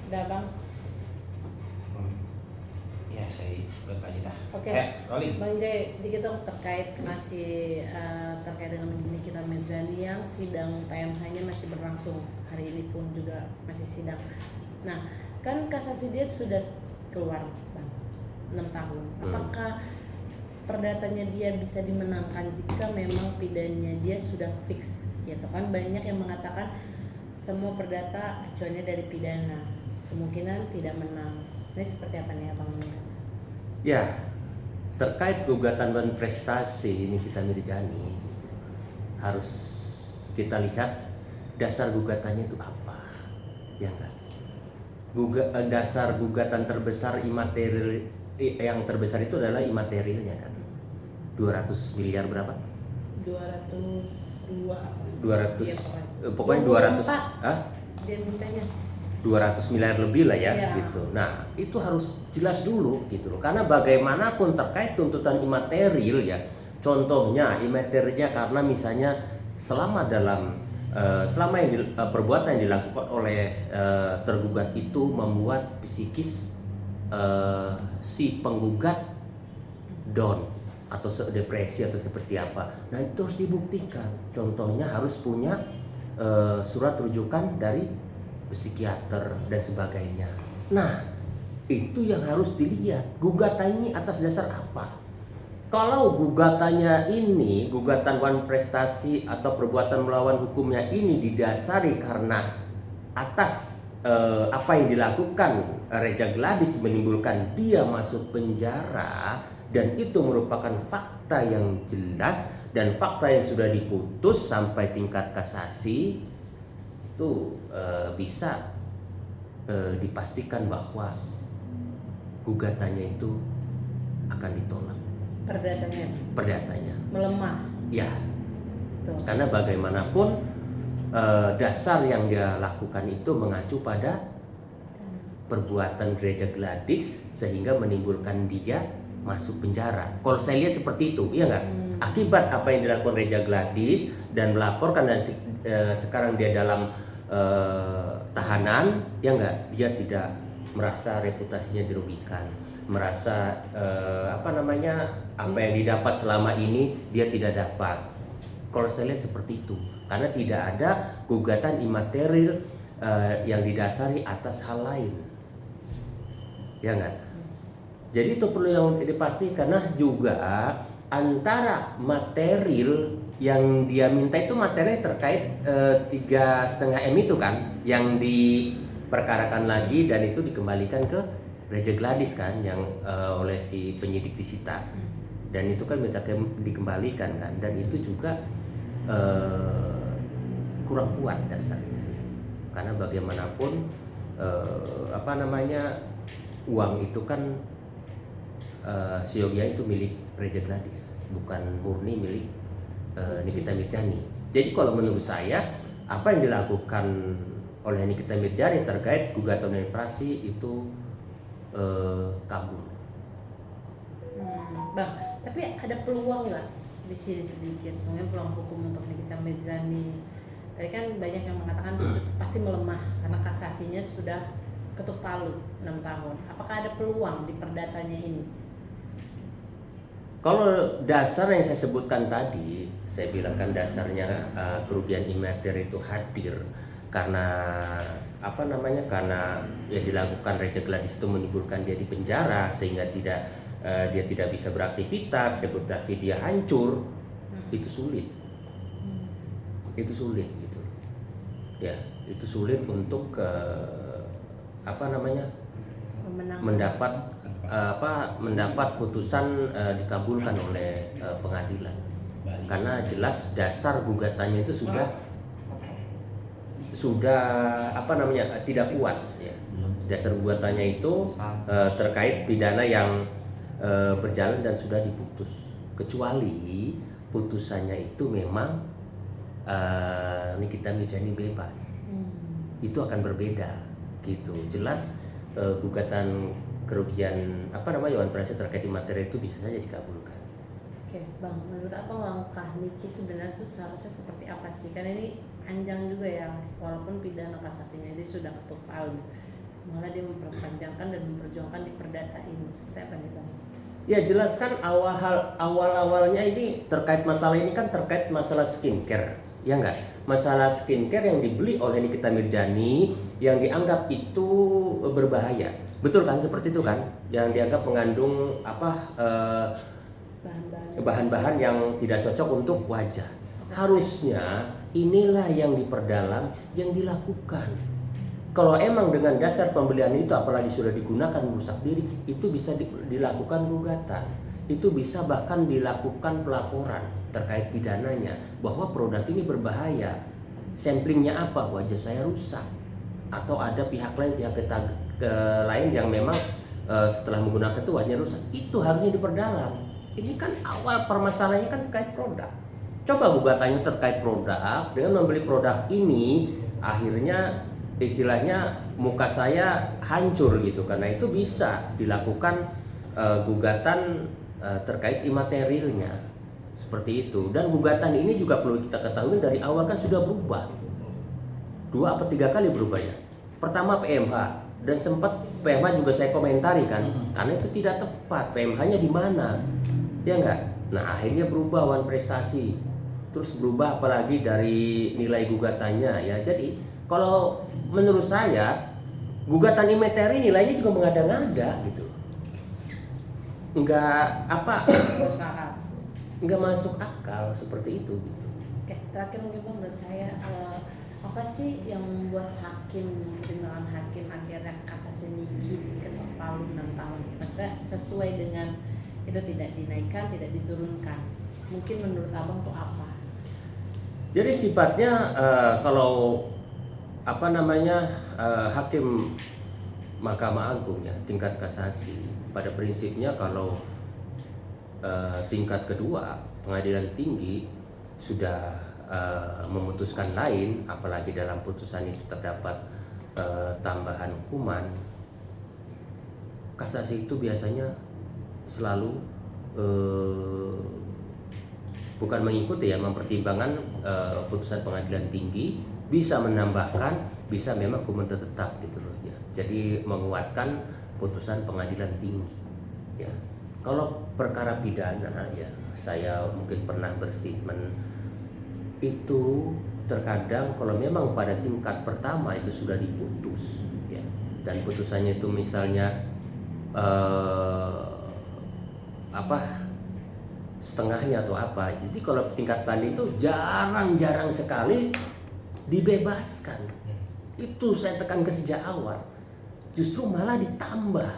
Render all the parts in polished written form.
Udah Bang? Ya saya buat aja dah. Oke. Rolling. Bang Jay, sedikit dong terkait terkait dengan Nikita Mirzani yang sidang PMH-nya masih berlangsung. Hari ini pun juga masih sidang. Nah, kan kasasi dia sudah keluar Bang, 6 tahun. Apakah perdatanya dia bisa dimenangkan jika memang pidananya dia sudah fix? Gitu kan banyak yang mengatakan semua perdata acuannya dari pidana, kemungkinan tidak menang. Ini seperti apa nih Abang? Ya, terkait gugatan dan prestasi Nikita Mirzani gitu, harus kita lihat dasar gugatannya itu apa, ya kan? Dasar gugatan terbesar imaterial yang terbesar itu adalah imaterialnya kan, 200 miliar berapa? 202 pokoknya 200 dia mintanya 200 miliar lebih lah ya, ya, gitu. Nah, itu harus jelas dulu gitu loh. Karena bagaimanapun terkait tuntutan imaterial ya. Contohnya imaterialnya karena misalnya selama perbuatan yang dilakukan oleh tergugat itu membuat psikis si penggugat down atau depresi atau seperti apa. Nah, itu harus dibuktikan. Contohnya harus punya surat rujukan dari psikiater dan sebagainya. Nah, itu yang harus dilihat. Gugatannya atas dasar apa? Kalau gugatannya ini, gugatan wan prestasi atau perbuatan melawan hukumnya ini didasari karena atas apa yang dilakukan Reja Gladys menimbulkan dia masuk penjara, dan itu merupakan fakta yang jelas dan fakta yang sudah diputus sampai tingkat kasasi, itu bisa dipastikan bahwa gugatannya itu akan ditolak. Perdatanya melemah. Ya. Tuh. Karena bagaimanapun dasar yang dia lakukan itu mengacu pada perbuatan Reja Gladys sehingga menimbulkan dia masuk penjara. Kalau saya lihat seperti itu, iya nggak? Akibat apa yang dilakukan Reja Gladys dan melaporkan, dan sekarang dia dalam tahanan, ya enggak, dia tidak merasa reputasinya dirugikan, merasa apa yang didapat selama ini dia tidak dapat. Kalau saya lihat seperti itu, karena tidak ada gugatan imaterial yang didasari atas hal lain, ya enggak. Jadi itu perlu yang dipastikan. Karena juga antara material yang dia minta itu materi terkait 3,5 M itu kan yang diperkarakan lagi, dan itu dikembalikan ke Reja Gladys kan, yang oleh si penyidik disita, dan itu kan minta dikembalikan kan, dan itu juga kurang kuat dasarnya, karena bagaimanapun uang itu kan siogia itu milik Reja Gladys, bukan murni milik Nikita Mirzani. Jadi kalau menurut saya apa yang dilakukan oleh Nikita Mirzani terkait gugatan infrasi itu kabur. Bang, tapi ada peluang nggak di sini sedikit, mungkin peluang hukum untuk Nikita Mirzani? Tadi kan banyak yang mengatakan pasti melemah karena kasasinya sudah ketuk palu 6 tahun. Apakah ada peluang di perdatanya ini? Kalau dasar yang saya sebutkan tadi, saya bilang kan dasarnya kerugian imaterial itu hadir karena karena yang dilakukan Reja Gladys itu menimbulkan dia di penjara sehingga dia tidak bisa beraktivitas, reputasi dia hancur. Itu sulit. Itu sulit gitu. Ya, itu sulit untuk mendapat putusan dikabulkan oleh pengadilan, karena jelas dasar gugatannya itu sudah tidak kuat ya. Dasar gugatannya itu terkait pidana yang berjalan dan sudah diputus, kecuali putusannya itu memang Nikita Mirzani bebas, itu akan berbeda gitu. Jelas gugatan kerugian wan prestasi terkait materi itu bisa saja dikabulkan. Oke, Bang, menurut apa langkah Niki sebenarnya seharusnya seperti apa sih? Karena ini panjang juga ya, walaupun pidana kasasinya ini sudah ketuk palu. malah dia memperpanjangkan dan memperjuangkan di perdata ini. Seperti apa nih Bang? Ya jelaskan awal-awalnya ini terkait masalah ini kan terkait masalah skincare, ya enggak? Masalah skincare yang dibeli oleh Nikita Mirzani yang dianggap itu berbahaya, betul kan? Seperti itu kan? Yang dianggap mengandung bahan-bahan yang tidak cocok untuk wajah. Harusnya inilah yang diperdalam, yang dilakukan. Kalau emang dengan dasar pembelian itu apalagi sudah digunakan merusak diri, itu bisa dilakukan gugatan. Itu bisa bahkan dilakukan pelaporan terkait pidananya bahwa produk ini berbahaya. Samplingnya apa? Wajah saya rusak. Atau ada pihak lain, lain yang memang setelah menggunakan itu wajahnya rusak. Itu harusnya diperdalam. Ini kan awal permasalahannya kan terkait produk. Coba gugatannya terkait produk, dengan membeli produk ini akhirnya istilahnya muka saya hancur gitu, karena itu bisa dilakukan gugatan terkait imaterialnya seperti itu. Dan gugatan ini juga perlu kita ketahui dari awal kan sudah berubah 2 atau 3 kali berubah ya. Pertama PMH, dan sempat PMH juga saya komentari kan, karena itu tidak tepat, PMH-nya di mana, ya enggak. Nah akhirnya berubah Wan Prestasi, terus berubah apalagi dari nilai gugatannya ya. Jadi kalau menurut saya gugatan imateri nilainya juga mengada-ngada gitu, nggak masuk akal seperti itu gitu. Oke, terakhir mungkin Bang dari saya, apa sih yang membuat pertimbangan hakim akhirnya kasasi Niki diketok palu 6 tahun? Maksudnya sesuai dengan itu, tidak dinaikkan, tidak diturunkan. Mungkin menurut Abang tuh apa? Jadi sifatnya kalau hakim Mahkamah Agung ya tingkat kasasi pada prinsipnya kalau tingkat kedua pengadilan tinggi sudah memutuskan lain, apalagi dalam putusan itu terdapat tambahan hukuman, kasasi itu biasanya selalu bukan mengikuti ya, mempertimbangkan putusan pengadilan tinggi, bisa menambahkan, bisa memang hukuman tetap gitu loh ya. Jadi menguatkan putusan pengadilan tinggi ya. Kalau perkara pidana ya, saya mungkin pernah berstatement itu terkadang kalau memang pada tingkat pertama itu sudah diputus ya, dan putusannya itu misalnya setengahnya atau apa. Jadi kalau tingkat banding itu jarang sekali dibebaskan. Itu saya tekankan sejak awal. Justru malah ditambah.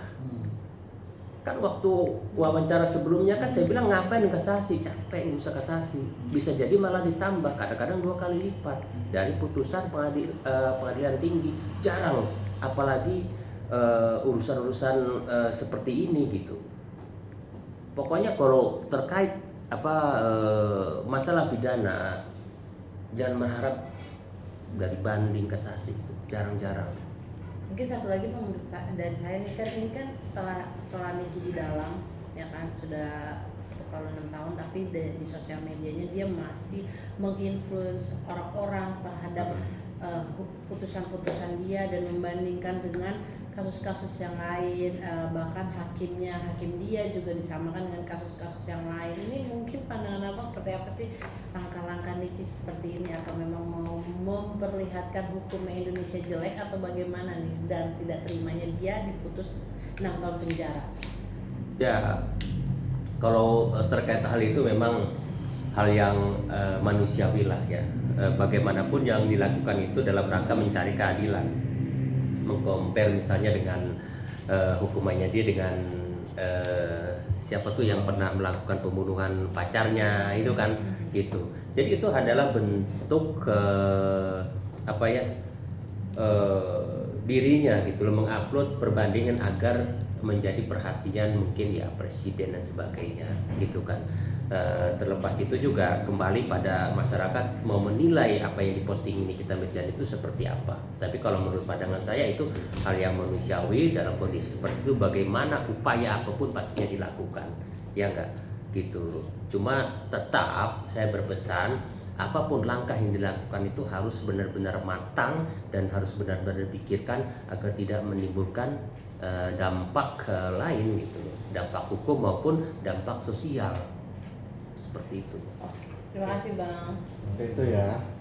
Kan waktu wawancara sebelumnya kan saya bilang ngapain kasasi, capek nggak usah kasasi. Bisa jadi malah ditambah, kadang-kadang 2 kali lipat dari putusan pengadilan tinggi. Jarang, apalagi urusan-urusan seperti ini gitu. Pokoknya kalau terkait masalah pidana, jangan berharap dari banding kasasi, itu jarang-jarang. Mungkin satu lagi Bang, menurut dari saya ini kan setelah Niki di dalam ya kan sudah kalau 6 tahun, tapi di sosial medianya dia masih menginfluence orang-orang terhadap putusan-putusan dia dan membandingkan dengan kasus-kasus yang lain, bahkan hakim dia juga disamakan dengan kasus-kasus yang lain. Ini mungkin pandangan apa, seperti apa sih langkah-langkah Niki seperti ini? Atau memang mau memperlihatkan hukum Indonesia jelek atau bagaimana nih, dan tidak terimanya dia diputus 6 tahun penjara? Ya, kalau terkait hal itu memang hal yang manusiawi lah ya. Bagaimanapun yang dilakukan itu dalam rangka mencari keadilan, mengcompare misalnya dengan hukumannya dia dengan siapa tuh yang pernah melakukan pembunuhan pacarnya itu kan gitu. Jadi itu adalah bentuk dirinya gitu loh, mengupload perbandingan agar menjadi perhatian mungkin ya presiden dan sebagainya gitu kan. Terlepas itu juga kembali pada masyarakat mau menilai apa yang diposting ini kita Mirzani itu seperti apa. Tapi kalau menurut pandangan saya itu hal yang manusiawi. Dalam kondisi seperti itu bagaimana upaya apapun pastinya dilakukan, ya enggak gitu. Cuma tetap saya berpesan apapun langkah yang dilakukan itu harus benar-benar matang dan harus benar-benar dipikirkan agar tidak menimbulkan dampak lain gitu loh, dampak hukum maupun dampak sosial seperti itu. Oke, terima kasih Bang. Seperti itu ya.